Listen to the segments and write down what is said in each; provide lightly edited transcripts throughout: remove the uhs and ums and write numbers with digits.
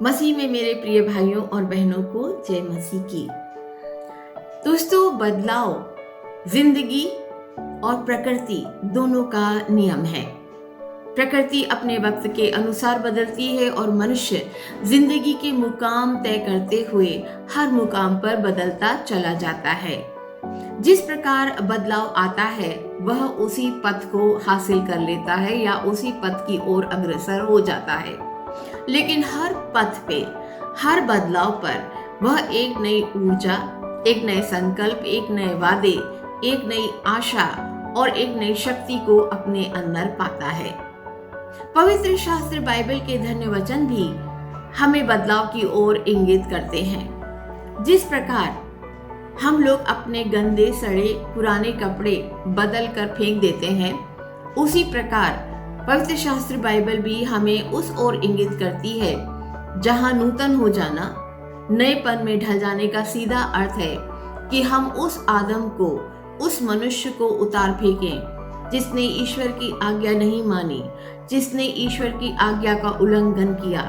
मसीह में मेरे प्रिय भाइयों और बहनों को जय मसीह की। दोस्तों, बदलाव जिंदगी और प्रकृति दोनों का नियम है। प्रकृति अपने वक्त के अनुसार बदलती है और मनुष्य जिंदगी के मुकाम तय करते हुए हर मुकाम पर बदलता चला जाता है। जिस प्रकार बदलाव आता है वह उसी पथ को हासिल कर लेता है या उसी पथ की ओर अग्रसर हो जाता है। लेकिन हर पथ पे, हर बदलाव पर वह एक नई ऊर्जा, एक नए संकल्प, एक नए वादे, एक नई आशा और एक नई शक्ति को अपने अंदर पाता है। पवित्र शास्त्र बाइबल के धन्य वचन भी हमें बदलाव की ओर इंगित करते हैं। जिस प्रकार हम लोग अपने गंदे सड़े पुराने कपड़े बदल कर फेंक देते हैं, उसी प्रकार पवित्र शास्त्र बाइबल भी हमें उस ओर इंगित करती है जहां नूतन हो जाना, नएपन में ढल जाने का सीधा अर्थ है कि हम उस आदम को, उस मनुष्य को उतार फेंकें जिसने ईश्वर की आज्ञा नहीं मानी, जिसने ईश्वर की आज्ञा का उल्लंघन किया,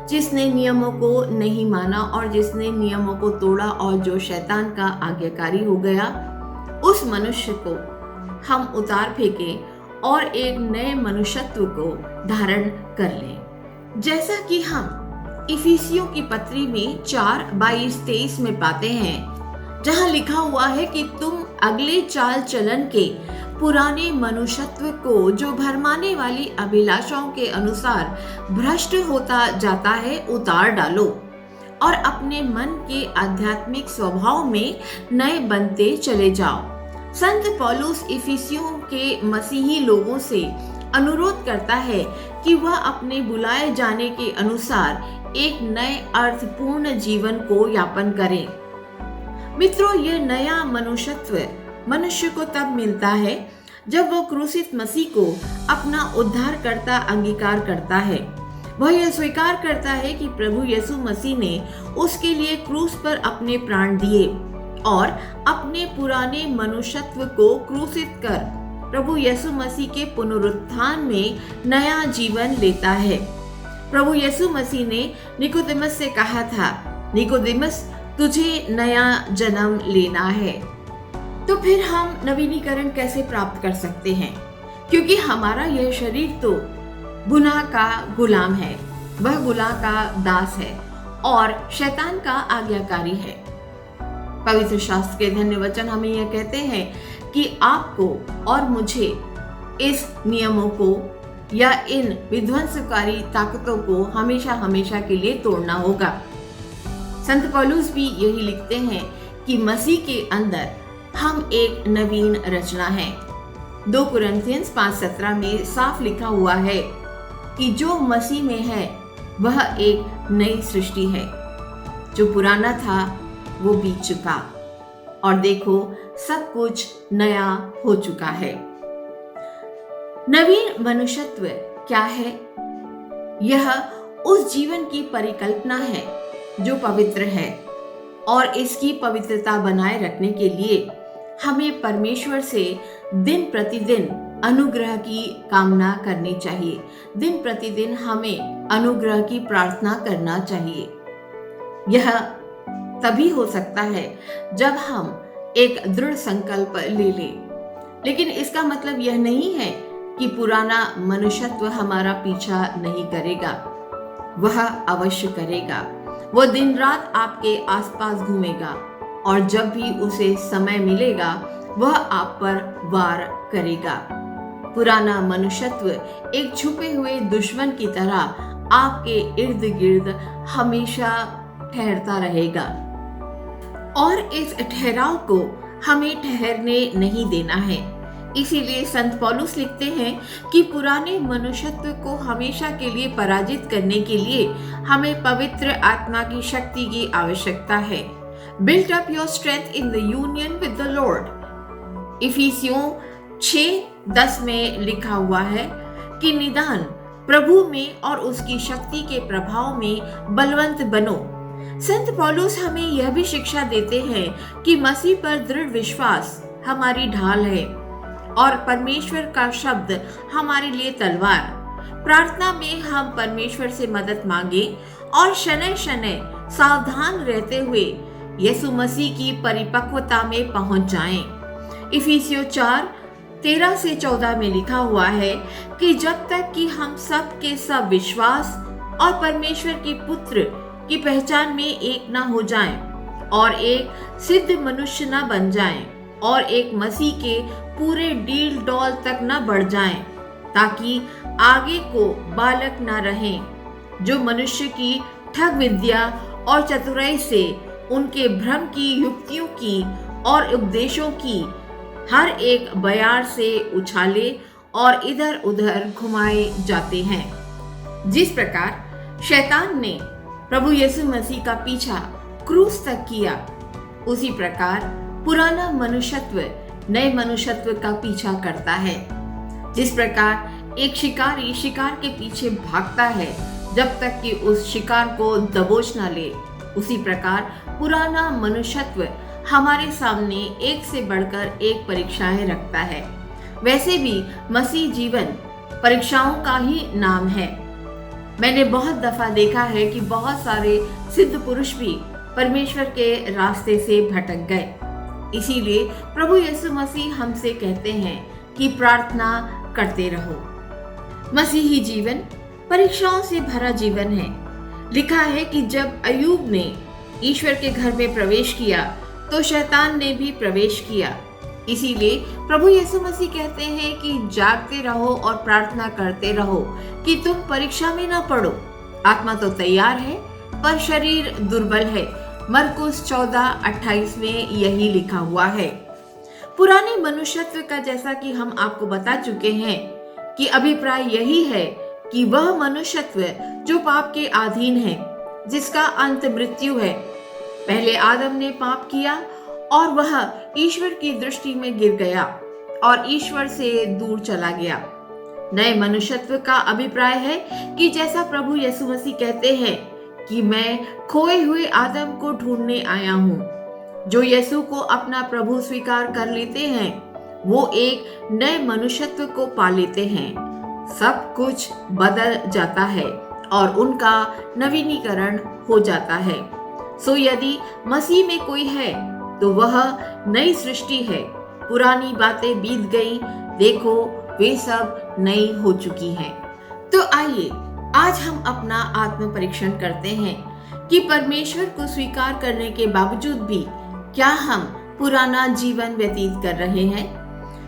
जिसने नियमों को नहीं माना और जिसने नियमों को तोड़ा और जो शैतान का आज्ञाकारी हो गया, उस मनुष्य को हम उतार फेंकें और एक नए मनुष्यत्व को धारण कर लें। जैसा कि हम इफिसियों की पत्री में 4:22-23 में पाते हैं, जहां लिखा हुआ है कि तुम अगले चाल चलन के पुराने मनुष्यत्व को, जो भरमाने वाली अभिलाषाओं के अनुसार भ्रष्ट होता जाता है, उतार डालो और अपने मन के आध्यात्मिक स्वभाव में नए बनते चले जाओ। संत पौलुस इफिसियों के मसीही लोगों से अनुरोध करता है कि वह अपने बुलाए जाने के अनुसार एक नए अर्थपूर्ण जीवन को यापन करें। मित्रों, यह नया मनुष्यत्व मनुष्य को तब मिलता है जब वह क्रूसित मसीह को अपना उद्धारकर्ता अंगीकार करता है। वह यह स्वीकार करता है कि प्रभु यीशु मसीह ने उसके लिए क्रूस पर अपने प्राण दिए और अपने पुराने मनुष्यत्व को क्रूसित कर प्रभु यीशु मसीह के पुनरुत्थान में नया जीवन लेता है। प्रभु यीशु मसीह ने निकोदेमस से कहा था, निकोदेमस, तुझे नया जन्म लेना है। तो फिर हम नवीनीकरण कैसे प्राप्त कर सकते हैं? क्योंकि हमारा यह शरीर तो गुनाह का गुलाम है, वह गुनाह का दास है और शैतान का आज्ञाकारी है। पवित्र शास्त्र के धन्य वचन हमें यह कहते हैं कि आपको और मुझे इस नियमों को या इन विध्वंसकारी ताकतों को हमेशा हमेशा के लिए तोड़ना होगा। संत पौलुस भी यही लिखते हैं कि मसीह के अंदर हम एक नवीन रचना है। 2 कुरिन्थियंस 5:17 में साफ लिखा हुआ है कि जो मसीह में है वह एक नई सृष्टि है, जो पुराना था वो बीत चुका और देखो सब कुछ नया हो चुका है। नवीन मनुष्यत्व क्या है? यह उस जीवन की परिकल्पना है जो पवित्र है और इसकी पवित्रता बनाए रखने के लिए हमें परमेश्वर से दिन प्रतिदिन अनुग्रह की कामना करनी चाहिए। दिन प्रतिदिन हमें अनुग्रह की प्रार्थना करना चाहिए। यह तभी हो सकता है जब हम एक दृढ़ संकल्प ले लें। लेकिन इसका मतलब यह नहीं है कि पुराना मनुष्यत्व हमारा पीछा नहीं करेगा। वह अवश्य करेगा। वह दिन रात आपके आसपास घूमेगा और जब भी उसे समय मिलेगा वह आप पर वार करेगा। पुराना मनुष्यत्व एक छुपे हुए दुश्मन की तरह आपके इर्द गिर्द हमेशा ठहरता रहेगा और इस ठहराव को हमें ठहरने नहीं देना है। इसीलिए संत पौलुस लिखते हैं कि पुराने मनुष्यत्व को हमेशा के लिए पराजित करने के लिए हमें पवित्र आत्मा की शक्ति की आवश्यकता है। Built up your strength in the union with the lord. इफिसियों 6:10 में लिखा हुआ है कि निदान प्रभु में और उसकी शक्ति के प्रभाव में बलवंत बनो। संत पौलुस हमें यह भी शिक्षा देते हैं कि मसीह पर दृढ़ विश्वास हमारी ढाल है और परमेश्वर का शब्द हमारे लिए तलवार। प्रार्थना में हम परमेश्वर से मदद मांगे और शनै शनै सावधान रहते हुए यीशु मसीह की परिपक्वता में पहुंच जाएं। इफिसियों 4:13-14 में लिखा हुआ है कि जब तक कि हम सब के सब विश्वास और परमेश्वर के पुत्र की पहचान में एक ना हो जाएं और एक सिद्ध मनुष्य ना बन जाएं और एक मसीह के पूरे डील डॉल तक न बढ़ जाएं, ताकि आगे को बालक न रहें जो मनुष्य की ठग विद्या और चतुराई से उनके भ्रम की युक्तियों की और उपदेशों की हर एक बयार से उछाले और इधर उधर घुमाए जाते हैं। जिस प्रकार शैतान ने प्रभु यीशु मसीह का पीछा क्रूस तक किया, उसी प्रकार पुराना मनुष्यत्व नए मनुष्यत्व का पीछा करता है। जिस प्रकार एक शिकारी शिकार के पीछे भागता है जब तक कि उस शिकार को दबोच न ले, उसी प्रकार पुराना मनुष्यत्व हमारे सामने एक से बढ़कर एक परीक्षाएं रखता है। वैसे भी मसीह जीवन परीक्षाओं का ही नाम है। मैंने बहुत दफा देखा है कि बहुत सारे सिद्ध पुरुष भी परमेश्वर के रास्ते से भटक गए। इसीलिए प्रभु यीशु मसीह हमसे कहते हैं कि प्रार्थना करते रहो। मसीही जीवन परीक्षाओं से भरा जीवन है। लिखा है कि जब अय्यूब ने ईश्वर के घर में प्रवेश किया तो शैतान ने भी प्रवेश किया। इसीलिए प्रभु यीशु मसीह कहते हैं कि जागते रहो और प्रार्थना करते रहो कि तुम परीक्षा में ना पड़ो। आत्मा तो तैयार है पर शरीर दुर्बल है। मरकुस 14:28 में यही लिखा हुआ है। पुराने मनुष्यत्व का जैसा कि हम आपको बता चुके हैं कि अभिप्राय यही है कि वह मनुष्यत्व जो पाप के अधीन है, जिसका अंत मृत्यु है। पहले आदम ने पाप किया और वह ईश्वर की दृष्टि में गिर गया और ईश्वर से दूर चला गया। नए मनुष्यत्व का अभिप्राय है कि जैसा प्रभु यीशु मसीह कहते हैं कि मैं खोए हुए आदम को ढूंढने आया हूँ। जो यीशु को अपना प्रभु स्वीकार कर लेते हैं वो एक नए मनुष्यत्व को पा लेते हैं। सब कुछ बदल जाता है और उनका नवीनीकरण हो जाता है। सो यदि मसीह में कोई है तो वह नई सृष्टि है। पुरानी बातें बीत गई, देखो वे सब नई हो चुकी हैं। तो आइए आज हम अपना आत्म परीक्षण करते हैं कि परमेश्वर को स्वीकार करने के बावजूद भी क्या हम पुराना जीवन व्यतीत कर रहे हैं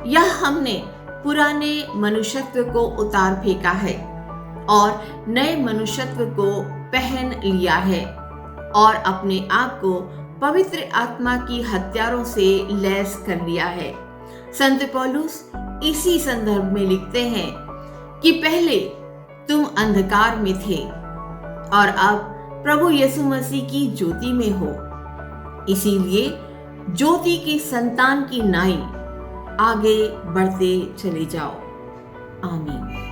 या हमने पुराने मनुष्यत्व को उतार फेंका है और नए मनुष्यत्व को पहन लिया है और अपने आप को पवित्र आत्मा की हथियारों से लैस कर लिया है। संत पौलुस इसी संदर्भ में लिखते हैं कि पहले तुम अंधकार में थे और अब प्रभु यीशु मसीह की ज्योति में हो। इसीलिए ज्योति की संतान की नाई आगे बढ़ते चले जाओ। आमीन।